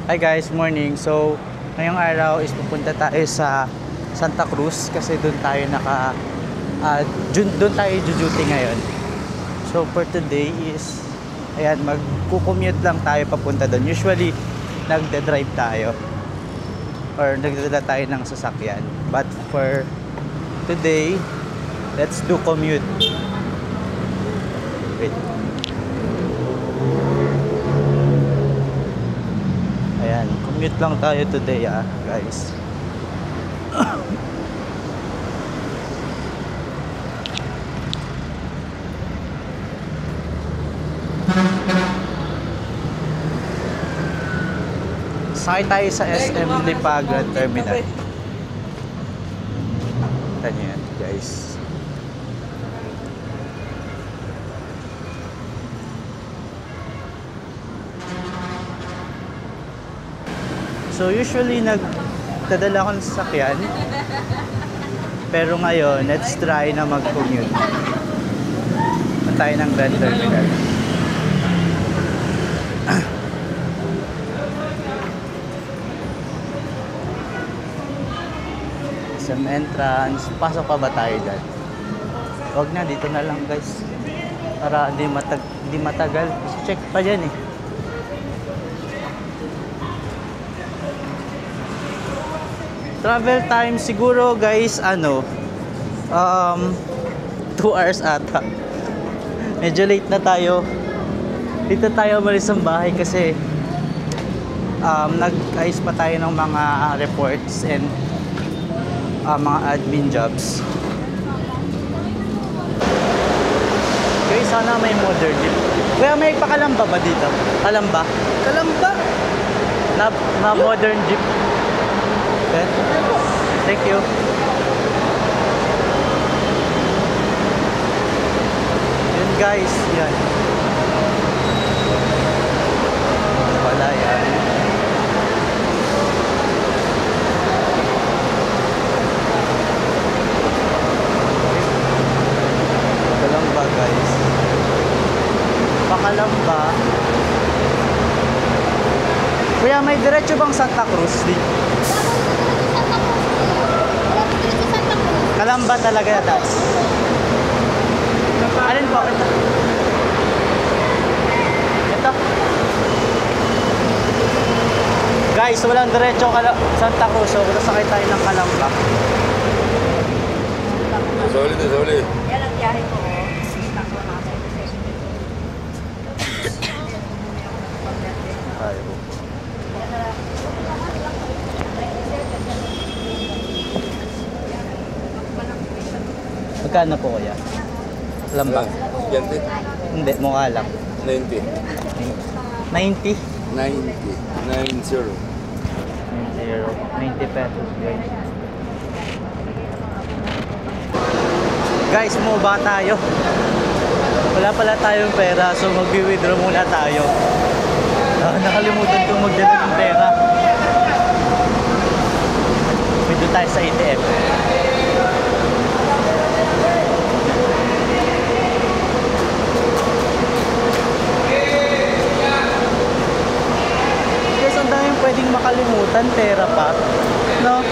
Hi guys, morning. So, ngayong araw is pupunta tayo sa Santa Cruz kasi doon tayo doon tayo duty ngayon. So, for today is ayan, magko-commute lang tayo papunta doon. Usually, nagde-drive tayo or nagdadala tayo ng sasakyan. But for today, let's do commute. Wait. Ayan, commute lang tayo today guys. Sakay tayo sa SM Lipagan Terminal. Ganyan guys. So usually nagdadala ako ng sasakyan. Pero ngayon, let's try na mag-commute. Punta tayo ng Grand Terminal. SM entrance. Pasok pa ba tayo dyan? Huwag na, dito na lang guys. Para di matagal. Check pa dyan eh. Travel time siguro guys 2 hours ata. Medyo late na tayo. Dito tayo umalis ng bahay kasi nag-ayos pa tayo ng mga reports and mga admin jobs. Okay, sana may modern jeep. Kaya may pakalamba ba dito? Kalamba? Kalamba? Na modern jeep. Okay. Thank you. Yun guys, yan. Wala yan. Pakalamba guys. Pakalamba. Kuya, may diretso bang Santa Cruz dito? Kalamba talaga yata. Alin po? Ito. Guys, walang diretso Santa Cruz. So, sakay tayo ng Kalamba. Sorry. Yan ang biyahe ko. Magkano po kuya? Lamba? Yan din. Hindi, mukha lang. 90. 90? 90. 90 pesos guys. Guys, ba tayo? Wala pala tayong pera, so mag-withdraw muna tayo. Nakalimutan kong magdala ng pera. Withdraw tayo sa ATM. Guys, ang daming pwedeng makalimutan, pera pa. No?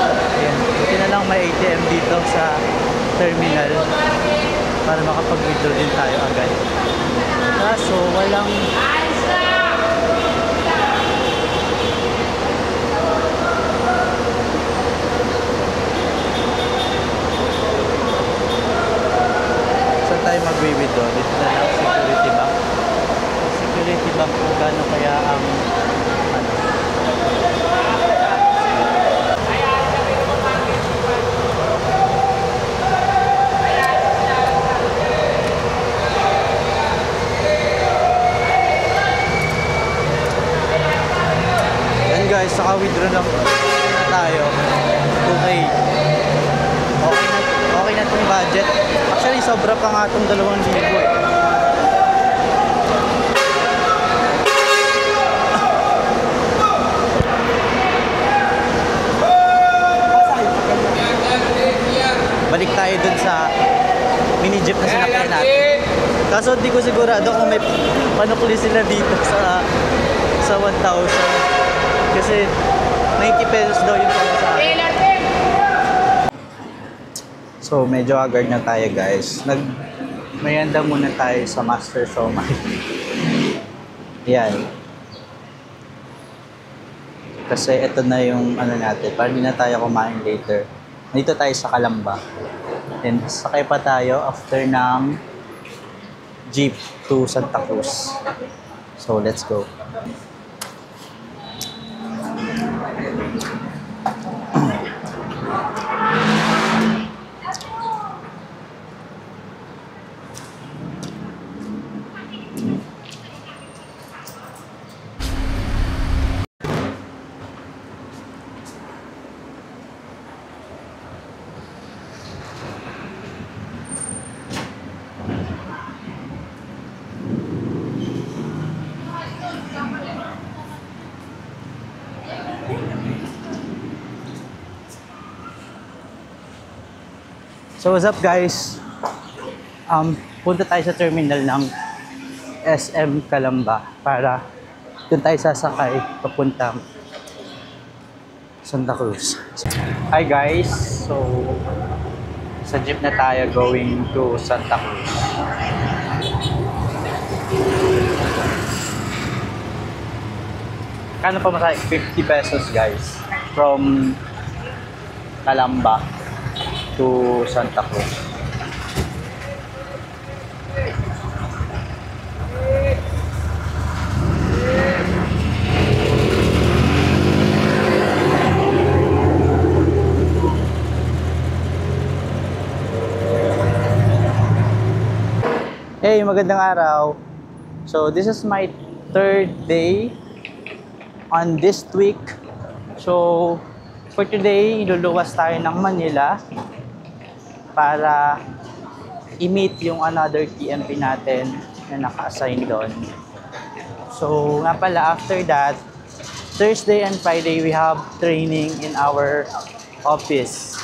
Ayan, buti na lang may ATM dito sa terminal para makapag-withdraw din tayo agad. Kaso walang saan tayo mag-withdraw? Dito na lang, Security Bank. Security Bank kung gaano kaya ang guys, saka withdraw na tayo. Okay. Okay na itong budget. Actually, sobra pa nga itong 2,000 eh. Balik tayo dun sa mini jeep na sinakyan natin. Kaso di ko sigurado kung may panukli sila dito sa 1,000. Kasi 90 pesos daw yung sa akin. So medyo agad na tayo guys. Mayanda muna tayo sa Master Siomai. Yan. Kasi ito na yung ano natin. Para di na tayo kumain later. Dito tayo sa Calamba. And sakay pa tayo after ng jeep to Santa Cruz. So let's go. So what's up guys? Punta tayo sa terminal ng SM Calamba para doon tayo sasakay papuntang Santa Cruz. Hi guys! So sa jeep na tayo going to Santa Cruz. Kano pa masaya? 50 pesos guys from Calamba to Santa Cruz. Hey, magandang araw. So this is my third day on this week. So for today, iluluwas tayo ng Manila para i-meet yung another TMP natin na naka-assign doon. So nga pala, after that, Thursday and Friday, we have training in our office.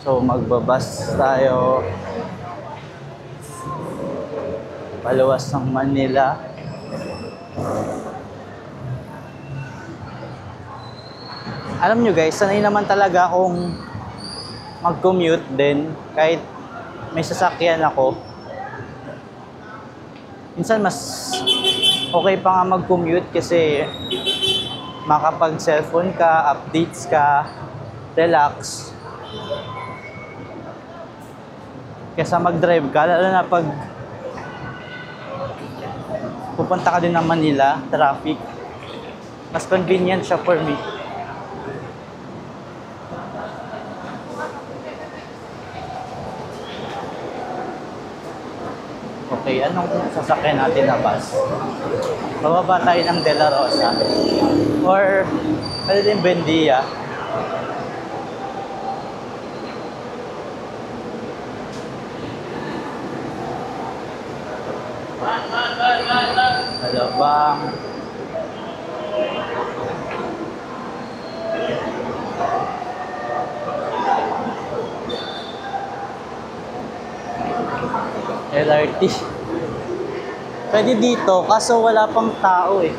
So magbabas tayo paluwas ng Manila. Alam nyo guys, sanay naman talaga akong mag-commute din kahit may sasakyan ako. Minsan mas okay pa nga mag-commute kasi makapag-cellphone ka, updates ka, relax. Kesa mag-drive ka, lalo na pag pupunta ka din ng Manila, traffic. Mas convenient siya for me. Okay, anong sasakyan natin na bus? Bababa tayo ng De La Rosa. Or, pwede din Buendia. Alabang. LRT. Pwede dito, kaso wala pang tao eh.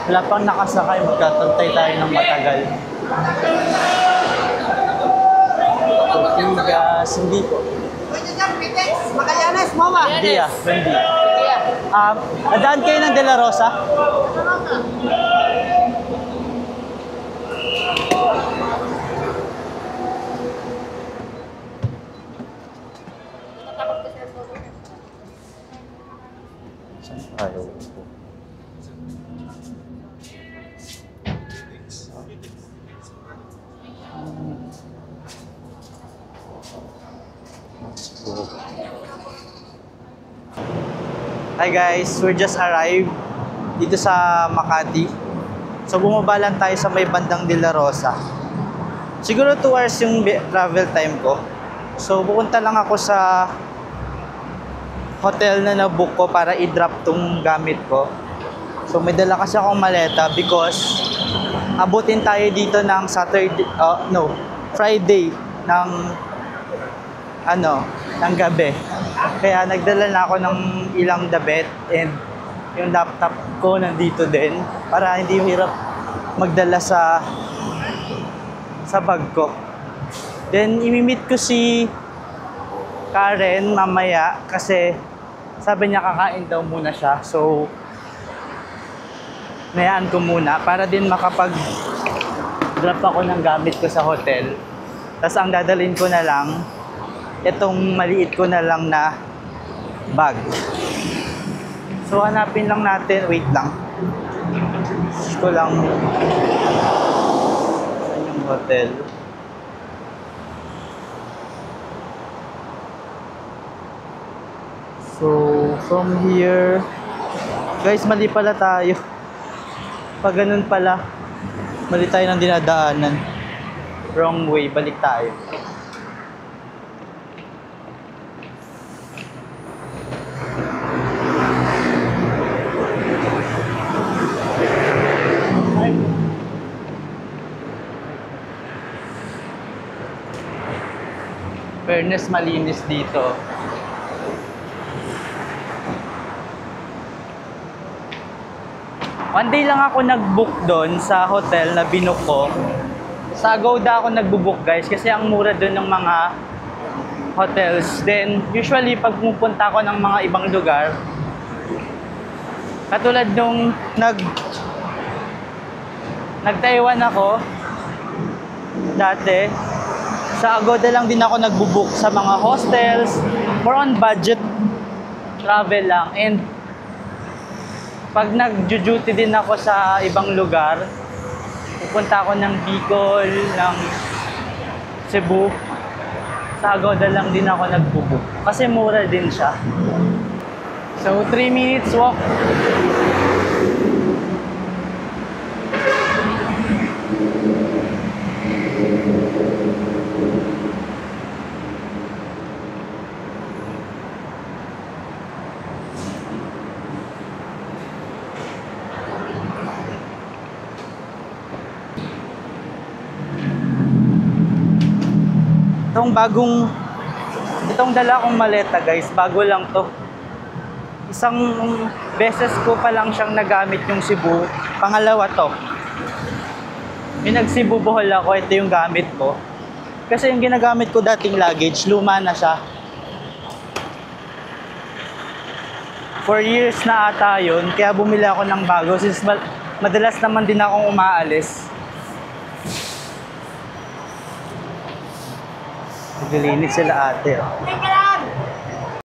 Wala pang nakasakay, magkatantay tayo ng matagal. Ortigas, hindi po. Magallanes, Mama. Hindi ah, hindi. Nadaan kayo ng De La Rosa? Saan tayo? Hi guys, we just arrived dito sa Makati. So bumaba lang tayo sa may bandang De La Rosa. Siguro 2 hours yung travel time ko. So pupunta lang ako sa hotel na nabook ko para i-drop tong gamit ko. So may dala kasi akong maleta because abutin tayo dito ng Friday ng ano, ng gabi. Kaya nagdala na ako ng ilang damit and yung laptop ko nandito din para hindi hirap magdala sa bag ko. Then, imimit ko si Karen mamaya kasi sabi niya kakain daw muna siya. So, nayaan ko muna para din makapag-drop ako ng gamit ko sa hotel. Tapos ang dadalhin ko na lang, itong maliit ko na lang na bag. So, hanapin lang natin. Wait lang. Gusto ko lang yung hotel. So, from here, guys, mali pala tayo. Pag ganun pala, mali tayo ng dinadaanan. Wrong way, balik tayo. Fairness, malinis dito. One day lang ako nag-book doon sa hotel na binook ko. Sa Agoda ako nagbo-book, guys, kasi ang mura doon ng mga hotels. Then, usually, pag pupunta ako ng mga ibang lugar, katulad nung nag-Taiwan ako, dati, sa Agoda lang din ako nagbo-book sa mga hostels, more on budget travel lang. And pag nag-duty din ako sa ibang lugar, pupunta ako ng Bicol, ng Cebu, sa Agoda lang din ako nagbo-book. Kasi mura din siya. So, 3 minutes walk. Itong dala kong maleta, guys, bago lang to. Isang beses ko pa lang siyang nagamit yung Cebu. Pangalawa to. Yung nag-Cebu Bohol ako, ito yung gamit ko. Kasi yung ginagamit ko dating luggage, luma na siya. 4 years na ata yun, kaya bumili ako ng bago since madalas naman din akong umaalis. Naglilinis sila ate. Oh.